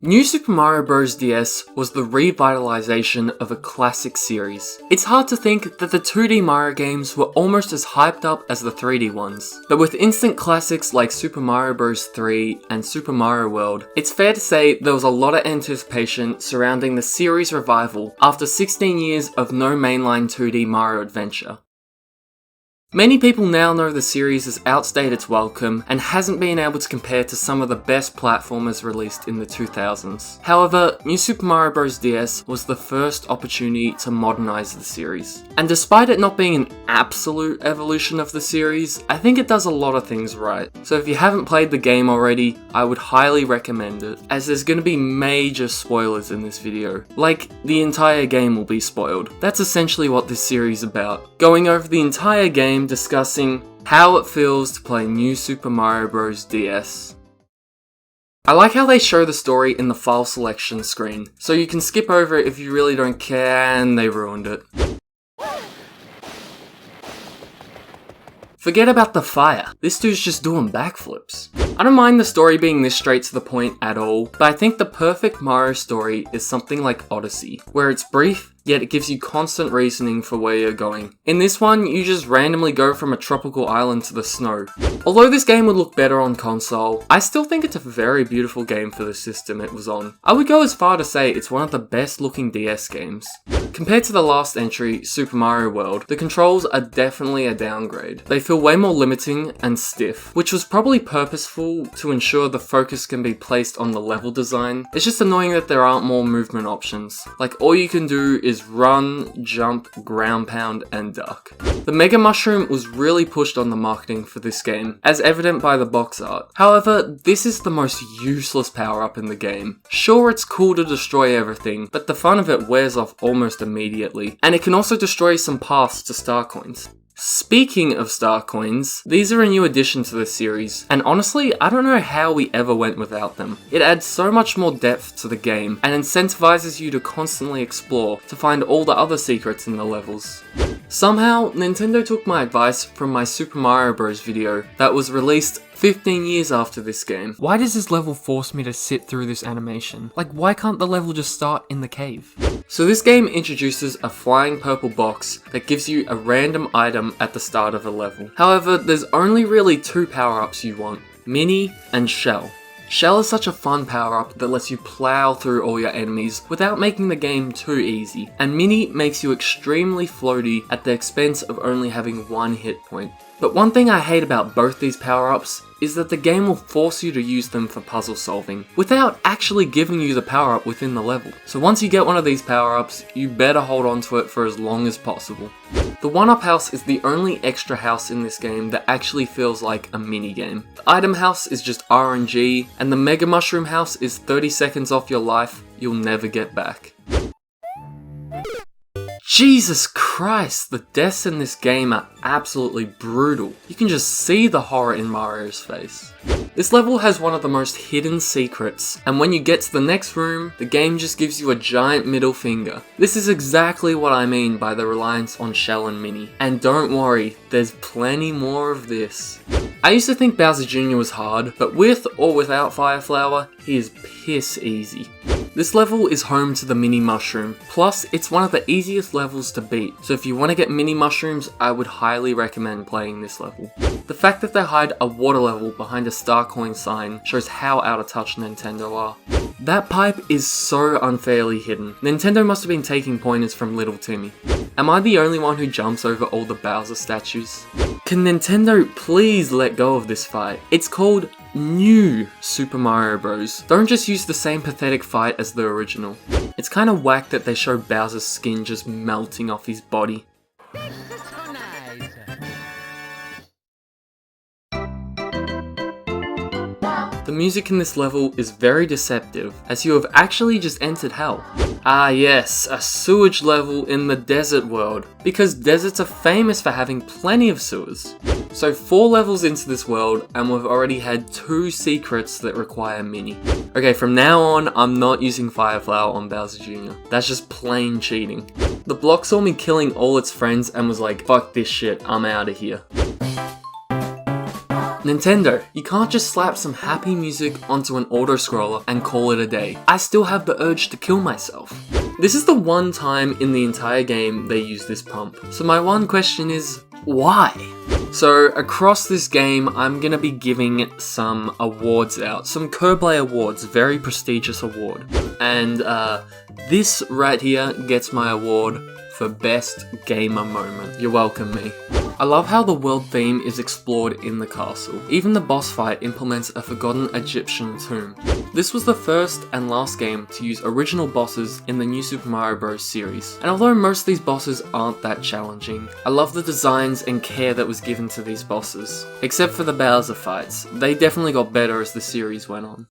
New Super Mario Bros. DS was the revitalization of a classic series. It's hard to think that the 2D Mario games were almost as hyped up as the 3D ones. But with instant classics like Super Mario Bros. 3 and Super Mario World, it's fair to say there was a lot of anticipation surrounding the series revival after 16 years of no mainline 2D Mario adventure. Many people now know the series has outstayed its welcome and hasn't been able to compare to some of the best platformers released in the 2000s. However, New Super Mario Bros. DS was the first opportunity to modernize the series. And despite it not being an absolute evolution of the series, I think it does a lot of things right. So if you haven't played the game already, I would highly recommend it, as there's going to be major spoilers in this video. Like, the entire game will be spoiled. That's essentially what this series is about. Going over the entire game, discussing how it feels to play New Super Mario Bros. DS. I like how they show the story in the file selection screen, so you can skip over it if you really don't care and they ruined it. Forget about the fire, this dude's just doing backflips. I don't mind the story being this straight to the point at all, but I think the perfect Mario story is something like Odyssey, where it's brief, yet it gives you constant reasoning for where you're going. In this one, you just randomly go from a tropical island to the snow. Although this game would look better on console, I still think it's a very beautiful game for the system it was on. I would go as far to say it's one of the best looking DS games. Compared to the last entry, Super Mario World, the controls are definitely a downgrade. They feel way more limiting and stiff, which was probably purposeful to ensure the focus can be placed on the level design. It's just annoying that there aren't more movement options. Like, all you can do is run, jump, ground pound, and duck. The Mega Mushroom was really pushed on the marketing for this game, as evident by the box art. However, this is the most useless power-up in the game. Sure, it's cool to destroy everything, but the fun of it wears off almost immediately, and it can also destroy some paths to star coins. Speaking of star coins, these are a new addition to the series, and honestly, I don't know how we ever went without them. It adds so much more depth to the game, and incentivizes you to constantly explore to find all the other secrets in the levels. Somehow, Nintendo took my advice from my Super Mario Bros. Video that was released 15 years after this game. Why does this level force me to sit through this animation? Like, why can't the level just start in the cave? So this game introduces a flying purple box that gives you a random item at the start of a level. However, there's only really two power-ups you want, Mini and Shell. Shell is such a fun power-up that lets you plow through all your enemies without making the game too easy, and Mini makes you extremely floaty at the expense of only having one hit point. But one thing I hate about both these power-ups is that the game will force you to use them for puzzle solving, without actually giving you the power-up within the level. So once you get one of these power-ups, you better hold on to it for as long as possible. The 1-up house is the only extra house in this game that actually feels like a mini-game. The item house is just RNG, and the Mega Mushroom house is 30 seconds off your life you'll never get back. Jesus Christ, the deaths in this game are absolutely brutal. You can just see the horror in Mario's face. This level has one of the most hidden secrets, and when you get to the next room, the game just gives you a giant middle finger. This is exactly what I mean by the reliance on Shell and Mini. And don't worry, there's plenty more of this. I used to think Bowser Jr. was hard, but with or without Fire Flower, he is piss easy. This level is home to the Mini Mushroom, plus it's one of the easiest levels to beat, so if you want to get Mini Mushrooms, I would highly recommend playing this level. The fact that they hide a water level behind a star coin sign shows how out of touch Nintendo are. That pipe is so unfairly hidden. Nintendo must have been taking pointers from Little Timmy. Am I the only one who jumps over all the Bowser statues? Can Nintendo please let go of this fight? It's called New Super Mario Bros. Don't just use the same pathetic fight as the original. It's kinda whack that they show Bowser's skin just melting off his body. The music in this level is very deceptive, as you have actually just entered hell. Ah yes, a sewage level in the desert world, because deserts are famous for having plenty of sewers. So 4 levels into this world, and we've already had 2 secrets that require Mini. Okay, from now on, I'm not using Fire Flower on Bowser Jr. That's just plain cheating. The block saw me killing all its friends and was like, fuck this shit, I'm out of here. Nintendo, you can't just slap some happy music onto an auto-scroller and call it a day. I still have the urge to kill myself. This is the one time in the entire game they use this pump. So my one question is, why? So across this game, I'm gonna be giving some awards out. Some Kerblay awards, very prestigious award. And this right here gets my award for best gamer moment. You're welcome, me. I love how the world theme is explored in the castle. Even the boss fight implements a forgotten Egyptian tomb. This was the first and last game to use original bosses in the New Super Mario Bros. Series. And although most of these bosses aren't that challenging, I love the designs and care that was given to these bosses. Except for the Bowser fights, they definitely got better as the series went on.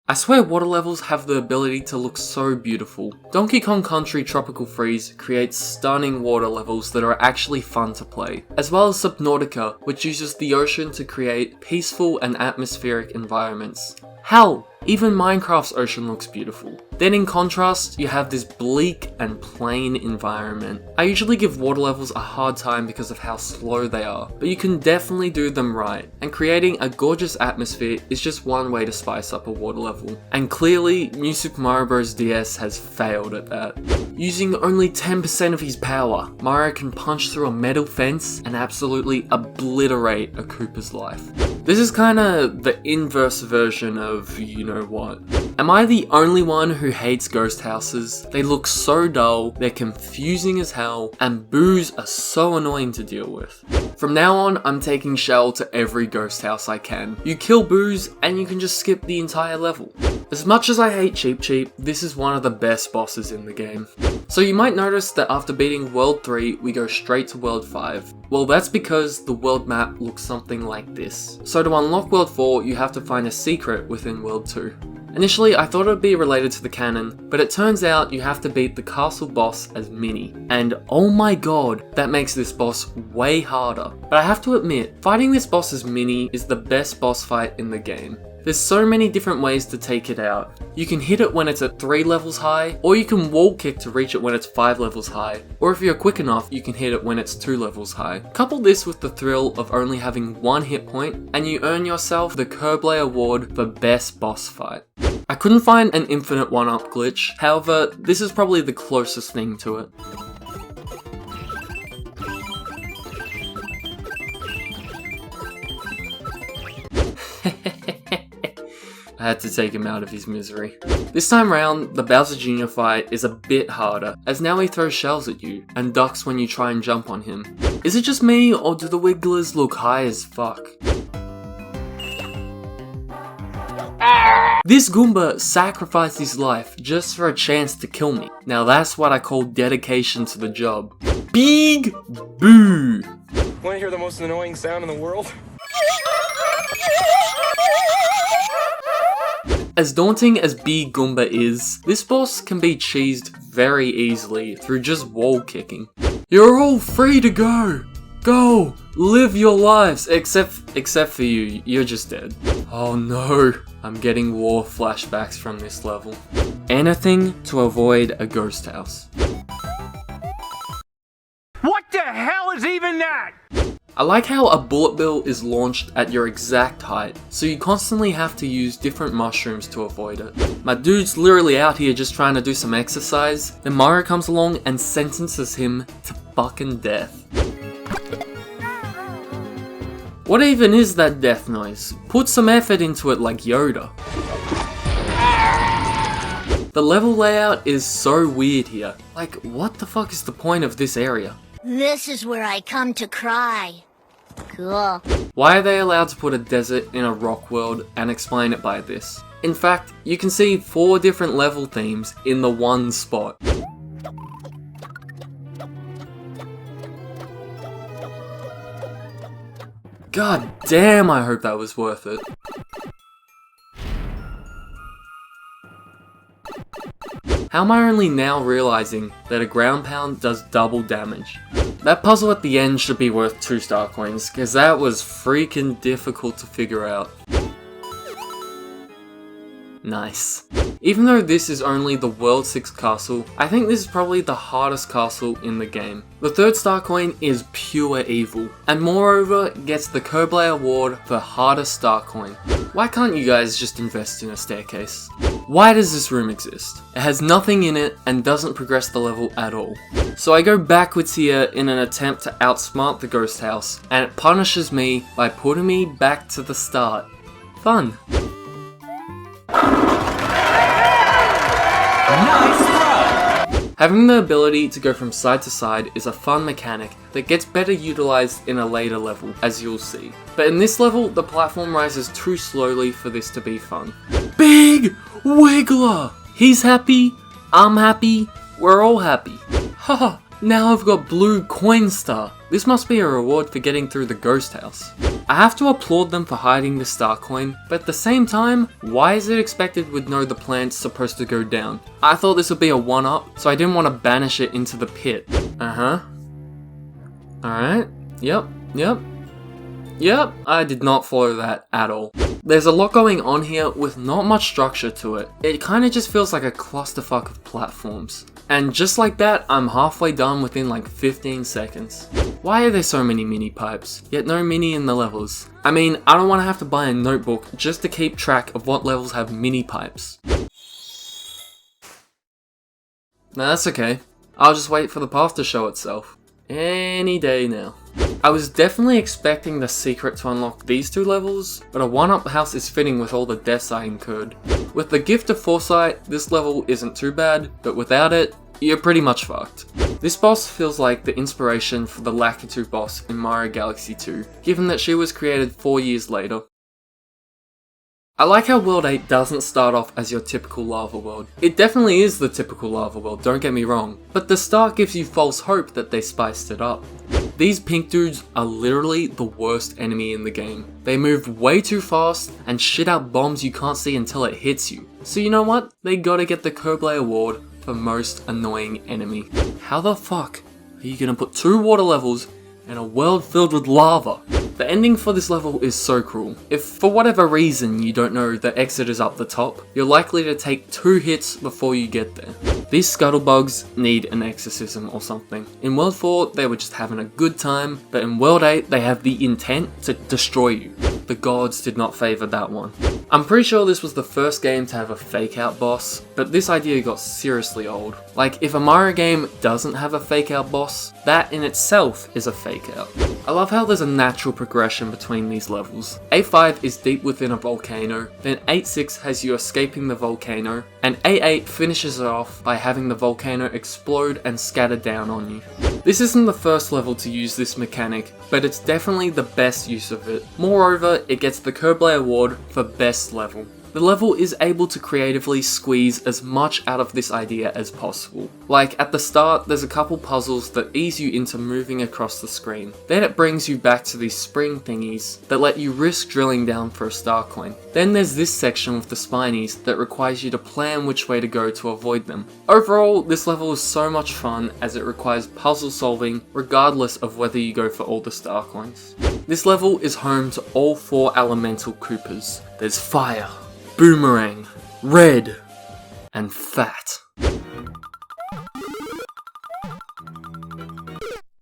I swear water levels have the ability to look so beautiful. Donkey Kong Country Tropical Freeze creates stunning water levels that are actually fun to play, as well as Subnautica, which uses the ocean to create peaceful and atmospheric environments. Hell, even Minecraft's ocean looks beautiful. Then in contrast, you have this bleak and plain environment. I usually give water levels a hard time because of how slow they are, but you can definitely do them right, and creating a gorgeous atmosphere is just one way to spice up a water level. And clearly, New Super Mario Bros. DS has failed at that. Using only 10% of his power, Mario can punch through a metal fence and absolutely obliterate a Koopa's life. This is kinda the inverse version of you know what. Am I the only one who hates ghost houses? They look so dull, they're confusing as hell, and boos are so annoying to deal with. From now on, I'm taking Shell to every ghost house I can. You kill boos, and you can just skip the entire level. As much as I hate Cheep Cheep, this is one of the best bosses in the game. So you might notice that after beating World 3, we go straight to World 5. Well, that's because the world map looks something like this. So to unlock World 4, you have to find a secret within World 2. Initially, I thought it would be related to the canon, but it turns out you have to beat the castle boss as Minnie. And oh my god, that makes this boss way harder. But I have to admit, fighting this boss as Minnie is the best boss fight in the game. There's so many different ways to take it out. You can hit it when it's at 3 levels high, or you can wall kick to reach it when it's 5 levels high, or if you're quick enough, you can hit it when it's 2 levels high. Couple this with the thrill of only having 1 hit point, and you earn yourself the Kerblay Award for Best Boss Fight. I couldn't find an infinite 1-up glitch, however, this is probably the closest thing to it. I had to take him out of his misery. This time round, the Bowser Jr. fight is a bit harder, as now he throws shells at you, and ducks when you try and jump on him. Is it just me, or do the Wigglers look high as fuck? This Goomba sacrificed his life just for a chance to kill me. Now that's what I call dedication to the job. Big Boo! Wanna hear the most annoying sound in the world? As daunting as Big Goomba is, this boss can be cheesed very easily through just wall kicking. You're all free to go! Go! Live your lives! Except for you, you're just dead. Oh no, I'm getting war flashbacks from this level. Anything to avoid a ghost house. What the hell is even that? I like how a bullet bill is launched at your exact height, so you constantly have to use different mushrooms to avoid it. My dude's literally out here just trying to do some exercise, then Mario comes along and sentences him to fucking death. What even is that death noise? Put some effort into it like Yoda. The level layout is so weird here. Like, what the fuck is the point of this area? This is where I come to cry. Cool. Why are they allowed to put a desert in a rock world and explain it by this? In fact, you can see 4 different level themes in the one spot. God damn, I hope that was worth it. How am I only now realizing that a ground pound does double damage? That puzzle at the end should be worth 2 star coins, cause that was freaking difficult to figure out. Nice. Even though this is only the World 6 castle, I think this is probably the hardest castle in the game. The third star coin is pure evil, and moreover gets the Koblai award for hardest star coin. Why can't you guys just invest in a staircase? Why does this room exist? It has nothing in it and doesn't progress the level at all. So I go backwards here in an attempt to outsmart the ghost house, and it punishes me by putting me back to the start. Fun. Having the ability to go from side to side is a fun mechanic that gets better utilized in a later level, as you'll see. But in this level, the platform rises too slowly for this to be fun. Big Wiggler! He's happy, I'm happy, we're all happy. Haha, now I've got blue coin star. This must be a reward for getting through the ghost house. I have to applaud them for hiding the star coin, but at the same time, why is it expected with no the plant's supposed to go down? I thought this would be a 1-up, so I didn't want to banish it into the pit. Alright, yep, I did not follow that at all. There's a lot going on here with not much structure to it. It kinda just feels like a clusterfuck of platforms. And just like that, I'm halfway done within like 15 seconds. Why are there so many mini pipes, yet no mini in the levels? I mean, I don't want to have to buy a notebook just to keep track of what levels have mini pipes. Nah, that's okay. I'll just wait for the path to show itself. Any day now. I was definitely expecting the secret to unlock these two levels, but a 1-up house is fitting with all the deaths I incurred. With the gift of foresight, this level isn't too bad, but without it, you're pretty much fucked. This boss feels like the inspiration for the Lakitu boss in Mario Galaxy 2, given that she was created 4 years later. I like how World 8 doesn't start off as your typical lava world. It definitely is the typical lava world, don't get me wrong, but the start gives you false hope that they spiced it up. These pink dudes are literally the worst enemy in the game. They move way too fast and shit out bombs you can't see until it hits you. So you know what? They gotta get the Koblai award for most annoying enemy. How the fuck are you gonna put 2 water levels in a world filled with lava? The ending for this level is so cruel. If for whatever reason you don't know the exit is up the top, you're likely to take 2 hits before you get there. These scuttlebugs need an exorcism or something. In World 4 they were just having a good time, but in World 8 they have the intent to destroy you. The gods did not favour that one. I'm pretty sure this was the first game to have a fake out boss, but this idea got seriously old. Like, if a Mario game doesn't have a fake out boss, that in itself is a fake out. I love how there's a natural progression between these levels. A5 is deep within a volcano, then A6 has you escaping the volcano, and A8 finishes it off by having the volcano explode and scatter down on you. This isn't the first level to use this mechanic, but it's definitely the best use of it. Moreover, it gets the Koblai award for best level. The level is able to creatively squeeze as much out of this idea as possible. Like, at the start, there's a couple puzzles that ease you into moving across the screen. Then it brings you back to these spring thingies that let you risk drilling down for a star coin. Then there's this section with the spinies that requires you to plan which way to go to avoid them. Overall, this level is so much fun as it requires puzzle solving regardless of whether you go for all the star coins. This level is home to all 4 elemental Koopas. There's fire, boomerang, red, and fat.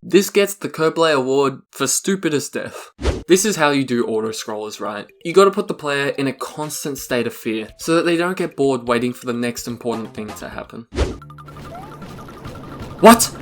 This gets the Koblai award for stupidest death. This is how you do auto-scrollers right. You gotta put the player in a constant state of fear so that they don't get bored waiting for the next important thing to happen. What?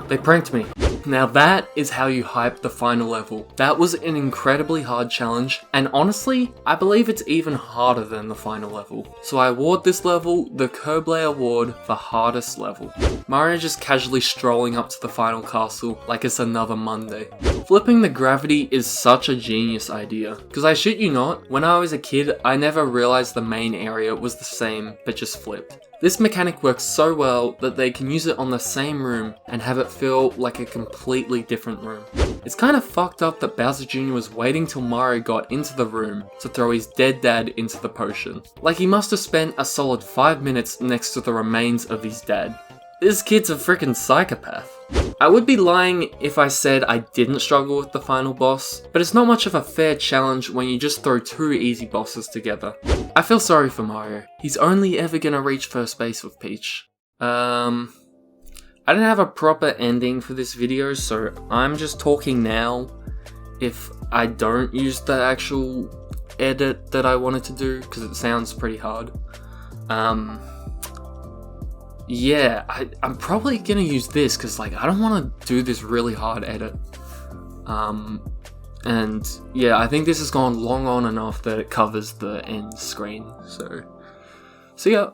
They pranked me. Now that is how you hype the final level. That was an incredibly hard challenge, and honestly, I believe it's even harder than the final level. So I award this level the Koblai award for hardest level. Mario just casually strolling up to the final castle like it's another Monday. Flipping the gravity is such a genius idea, because I shit you not, when I was a kid I never realized the main area was the same but just flipped. This mechanic works so well that they can use it on the same room and have it feel like a completely different room. It's kind of fucked up that Bowser Jr. was waiting till Mario got into the room to throw his dead dad into the potion. Like, he must have spent a solid 5 minutes next to the remains of his dad. This kid's a freaking psychopath. I would be lying if I said I didn't struggle with the final boss, but it's not much of a fair challenge when you just throw two easy bosses together. I feel sorry for Mario. He's only ever gonna reach first base with Peach. I didn't have a proper ending for this video, so I'm just talking now. If I don't use the actual edit that I wanted to do, because it sounds pretty hard. Yeah, I'm probably gonna use this because like I don't want to do this really hard edit. And yeah, I think this has gone long on enough that it covers the end screen. So yeah.